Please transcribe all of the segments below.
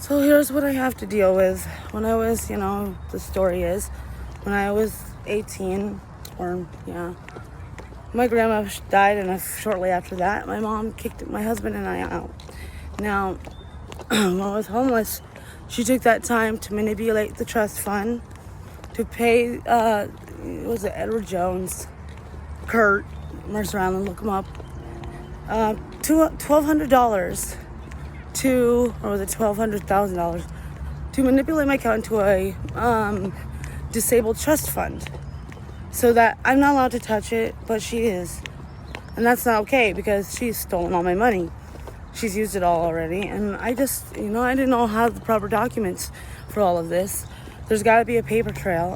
So here's what I have to deal with. When I was, the story is, when I was 18, my grandma died, and shortly after that, my mom kicked my husband and I out. Now, when I was homeless, she took that time to manipulate the trust fund to pay, was it Edward Jones, Kurt, Mercer Island, look him up, $1,200 or was it $1,200,000 to manipulate my account into a disabled trust fund so that I'm not allowed to touch it, but she is. And that's not okay because she's stolen all my money. She's used it all already. And I just, I didn't know how the proper documents for all of this. There's got to be a paper trail.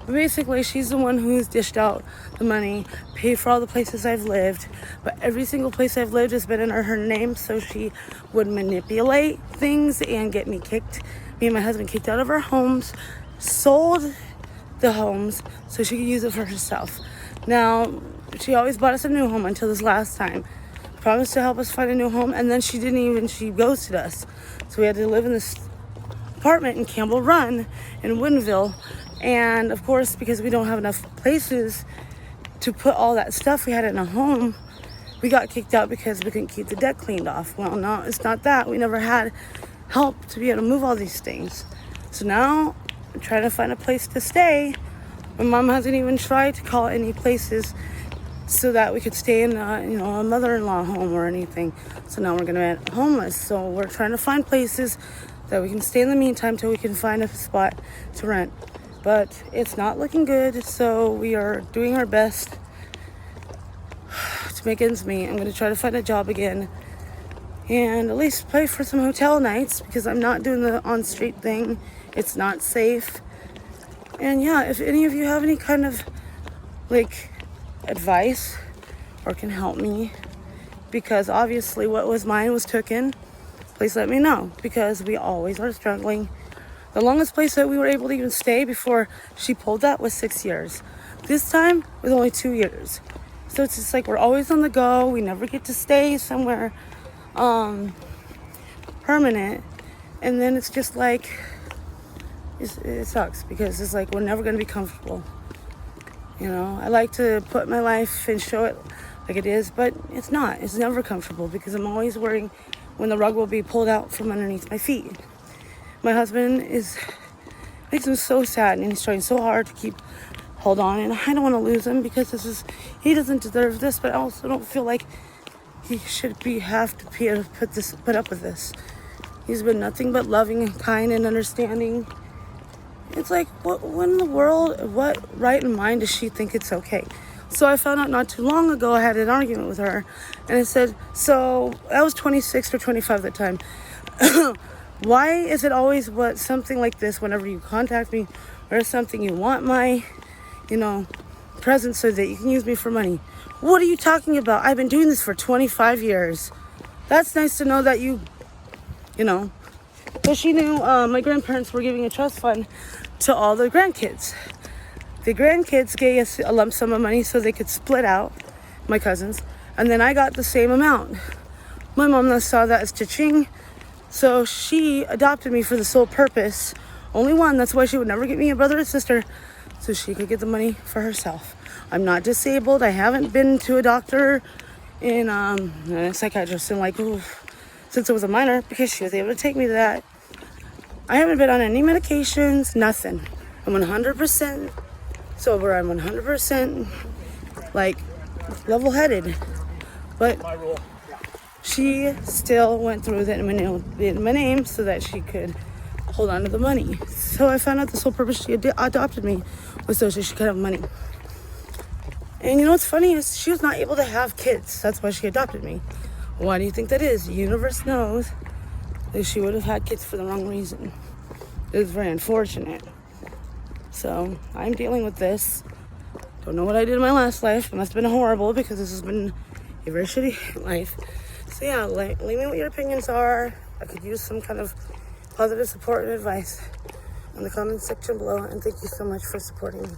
But basically, she's the one who's dished out the money, paid for all the places I've lived. But every single place I've lived has been in her name, so she would manipulate things and get me and my husband kicked out of our homes, sold the homes so she could use it for herself. Now, she always bought us a new home until this last time. Promised to help us find a new home, and then she ghosted us. So we had to live in this apartment in Campbell Run in Woodinville. And of course, because we don't have enough places to put all that stuff we had in a home, we got kicked out because we couldn't keep the deck cleaned off. Well, no, it's not that. We never had help to be able to move all these things. So now I'm trying to find a place to stay. My mom hasn't even tried to call any places so that we could stay in a mother-in-law home or anything. So now we're gonna be homeless. So we're trying to find places that we can stay in the meantime till we can find a spot to rent. But it's not looking good, so we are doing our best to make ends meet. I'm going to try to find a job again and at least pay for some hotel nights because I'm not doing the on-street thing. It's not safe. And yeah, if any of you have any kind of advice or can help me, because obviously what was mine was taken, please let me know, because we always are struggling. The longest place that we were able to even stay before she pulled that was 6 years. This time was only 2 years. So it's just like we're always on the go. We never get to stay somewhere permanent. And then it's just like, it sucks because it's like we're never going to be comfortable. I like to put my life and show it like it is, but it's not. It's never comfortable because I'm always worrying when the rug will be pulled out from underneath my feet. My husband makes him so sad, and he's trying so hard to hold on, and I don't want to lose him because he doesn't deserve this, but I also don't feel like he should have to put up with this. He's been nothing but loving and kind and understanding. It's like, what in the world, what right in mind does she think it's okay? So I found out not too long ago, I had an argument with her, and I said, so I was 26 or 25 at the time. Why is it always something like this whenever you contact me or something you want my, presence so that you can use me for money? What are you talking about? I've been doing this for 25 years. That's nice to know that because she knew my grandparents were giving a trust fund to all the grandkids. The grandkids gave us a lump sum of money so they could split out, my cousins, and then I got the same amount. My mom saw that as cha-ching. So she adopted me for the sole purpose, only one, that's why she would never get me a brother or sister, so she could get the money for herself. I'm not disabled. I haven't been to a doctor and a psychiatrist since I was a minor because she was able to take me to that. I haven't been on any medications, nothing. I'm 100% sober. I'm 100% level-headed. But she still went through that in my name so that she could hold on to the money. So I found out the sole purpose she adopted me was so she could have money. And what's funny is she was not able to have kids. That's why she adopted me. Why do you think that is? The universe knows that she would have had kids for the wrong reason. It was very unfortunate. So I'm dealing with this. Don't know what I did in my last life. It must have been horrible because this has been a very shitty life. So yeah, leave me what your opinions are. I could use some kind of positive support and advice in the comment section below. And thank you so much for supporting me.